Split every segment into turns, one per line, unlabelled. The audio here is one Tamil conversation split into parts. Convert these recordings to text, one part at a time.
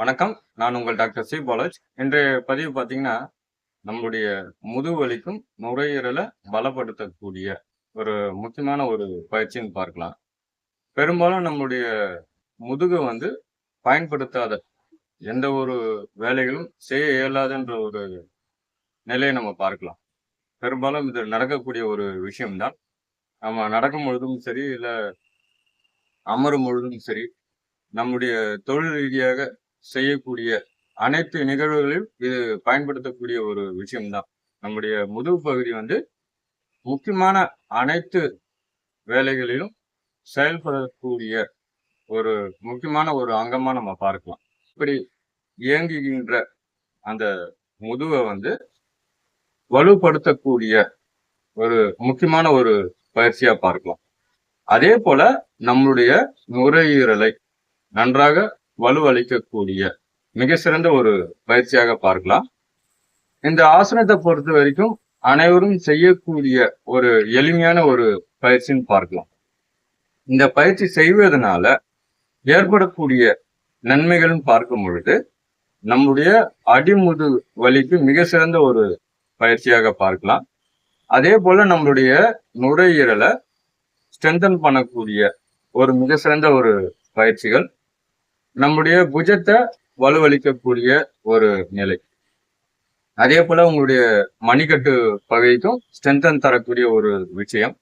வணக்கம். நான் உங்கள் டாக்டர் சி பாலாஜ். இன்றைய பதிவு பார்த்தீங்கன்னா, நம்முடைய முதுவலிக்கும் நுரையீரலை பலப்படுத்தக்கூடிய ஒரு முக்கியமான ஒரு பயிற்சின்னு பார்க்கலாம். பெரும்பாலும் நம்முடைய முதுக பயன்படுத்தாத எந்த ஒரு வேலைகளும் செய்ய இயலாதுன்ற ஒரு நிலையை நம்ம பார்க்கலாம். பெரும்பாலும் இது நடக்கக்கூடிய ஒரு விஷயம் தான். நம்ம நடக்கும் பொழுதும் சரி, இல்ல அமரும் பொழுதும் சரி, நம்முடைய தொழில் ரீதியாக செய்யக்கூடிய அனைத்து நிகழ்வுகளிலும் இது பயன்படுத்தக்கூடிய ஒரு விஷயம்தான். நம்முடைய முதுகு பகுதி முக்கியமான அனைத்து வேலைகளிலும் செயல்படக்கூடிய ஒரு முக்கியமான ஒரு அங்கமா நம்ம பார்க்கலாம். இப்படி இயங்குகின்ற அந்த முதுகை வலுப்படுத்தக்கூடிய ஒரு முக்கியமான ஒரு பயிற்சியா பார்க்கலாம். அதே போல நம்மளுடைய நுரையீரலை நன்றாக வலுவளிக்கக்கூடிய மிக சிறந்த ஒரு பயிற்சியாக பார்க்கலாம். இந்த ஆசனத்தை பொறுத்த வரைக்கும் அனைவரும் செய்யக்கூடிய ஒரு எளிமையான ஒரு பயிற்சின்னு பார்க்கலாம். இந்த பயிற்சி செய்வதனால ஏற்படக்கூடிய நன்மைகள்னு பார்க்கும் பொழுது நம்முடைய அடிமுது வலிக்கு மிக சிறந்த ஒரு பயிற்சியாக பார்க்கலாம். அதே போல நம்மளுடைய நுரையீரலை ஸ்ட்ரென்தன் பண்ணக்கூடிய ஒரு மிக சிறந்த ஒரு பயிற்சிகள், நம்முடைய புஜத்தை வலுவளிக்கக்கூடிய ஒரு நிலை, அதே போல உங்களுடைய மணிக்கட்டு பகுதிக்கும் ஸ்ட்ரென்தன் தரக்கூடிய ஒரு விஷயம்.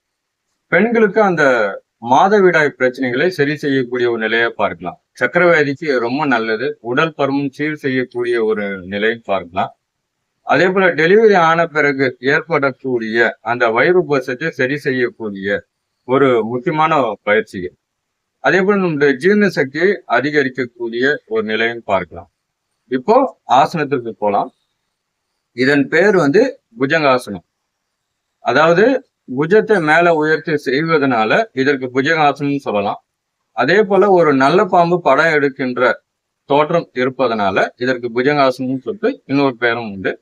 பெண்களுக்கு அந்த மாதவிடாய் பிரச்சனைகளை சரி செய்யக்கூடிய ஒரு நிலையை பார்க்கலாம். சக்கரவியாதிக்கு ரொம்ப நல்லது. உடல் பருமன் சீர் செய்யக்கூடிய ஒரு நிலையை பார்க்கலாம். அதே போல டெலிவரி ஆன பிறகு ஏற்படக்கூடிய அந்த வயிறு உபசத்தை சரி செய்யக்கூடிய ஒரு முக்கியமான பயிற்சிகள். அதே போல நம்முடைய ஜீரண சக்தியை அதிகரிக்கக்கூடிய ஒரு நிலையும் பார்க்கலாம். இப்போ ஆசனத்திற்கு போலாம். இதன் பேர் புஜங்காசனம். அதாவது புஜத்தை மேல உயர்த்தி செய்வதனால இதற்கு புஜங்காசனம் சொல்லலாம். அதே போல ஒரு நல்ல பாம்பு படம் எடுக்கின்ற தோற்றம் இருப்பதனால இதற்கு புஜங்காசனம் சொல்லிட்டு இன்னொரு பேரும் உண்டு.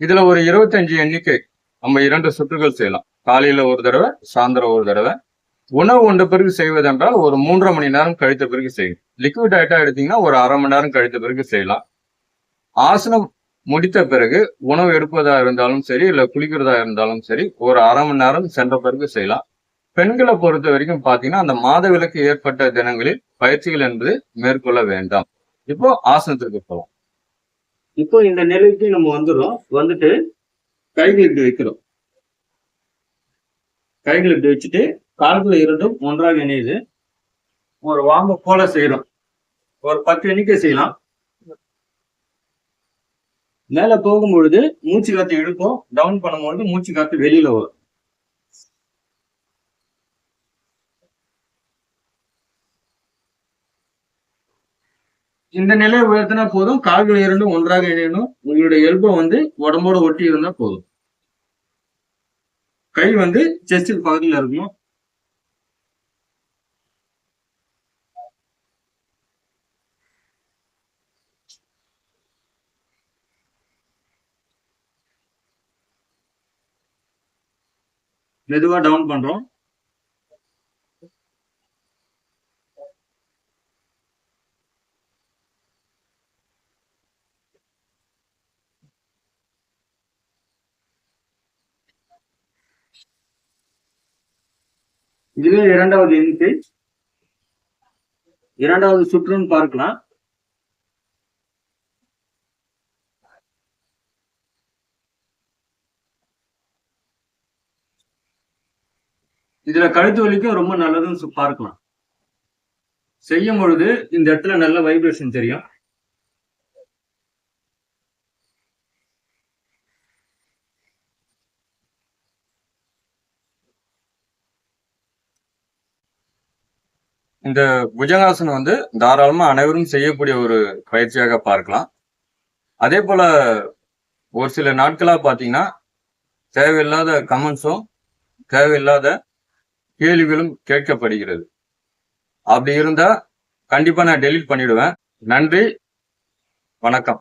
இதுல ஒரு 25 எண்ணிக்கை நம்ம 2 சுற்றுகள் செய்யலாம். காலையில ஒரு தடவை, சாயந்தரம் ஒரு தடவை. உணவு உண்ட பிறகு செய்வதென்றால் ஒரு 3.5 மணி நேரம் கழித்த பிறகு செய்யும். லிக்விட் டயட்டா எடுத்தீங்கன்னா ஒரு 1/2 மணி நேரம் கழித்த பிறகு செய்யலாம். ஆசனம் முடித்த பிறகு உணவு எடுப்பதா இருந்தாலும் சரி, இல்ல குளிக்கிறதா இருந்தாலும் சரி, ஒரு 1/2 மணி நேரம் சென்ற பிறகு செய்யலாம். பெண்களை பொறுத்த வரைக்கும் பாத்தீங்கன்னா அந்த மாதவிலக்கு ஏற்பட்ட தினங்களில் பயிற்சிகள் என்பது மேற்கொள்ள வேண்டாம். இப்போ ஆசனத்திற்கு போகலாம். இப்போ இந்த நிலைக்கு நம்ம வந்துட்டு கைகள் இப்படி வைக்கிறோம். கைகள் இப்படி வச்சுட்டு கால்கள் இரண்டும் ஒன்றாக இணையுது. ஒரு வாம்பு போல செய்யறோம். ஒரு 10 எண்ணிக்கை செய்யலாம். மேல போகும்பொழுது மூச்சு காத்து இழுக்கும். டவுன் பண்ணும்பொழுது மூச்சு காத்து வெளியில வரும். இந்த நிலையை உயர்த்தினா போதும். கால்கள் இரண்டும் ஒன்றாக இணையணும். உங்களுடைய எல்போ உடம்போட ஒட்டி இருந்தா போதும். கை செஸ்ட் பகுதியில் இருக்கணும். மெதுவா டவுன் பண்றோம். இதுவே இரண்டாவது எண்ணிக்கை. இரண்டாவது சுற்றுன்னு பார்க்கலாம். இதுல கழுத்து வலிக்கும் ரொம்ப நல்லதுன்னு பார்க்கலாம். செய்யும் பொழுது இந்த இடத்துல நல்ல வைப்ரேஷன் தெரியும். இந்த புஜங்காசனம் தாராளமா அனைவரும் செய்யக்கூடிய ஒரு பயிற்சியாக பார்க்கலாம். அதே போல ஒரு சில நாட்களா பாத்தீங்கன்னா தேவையில்லாத கமெண்ட்ஸும் தேவையில்லாத கேள்விகளும் கேட்கப்படுகிறது. அப்படி இருந்தா கண்டிப்பா நான் டெலீட் பண்ணிடுவேன். நன்றி, வணக்கம்.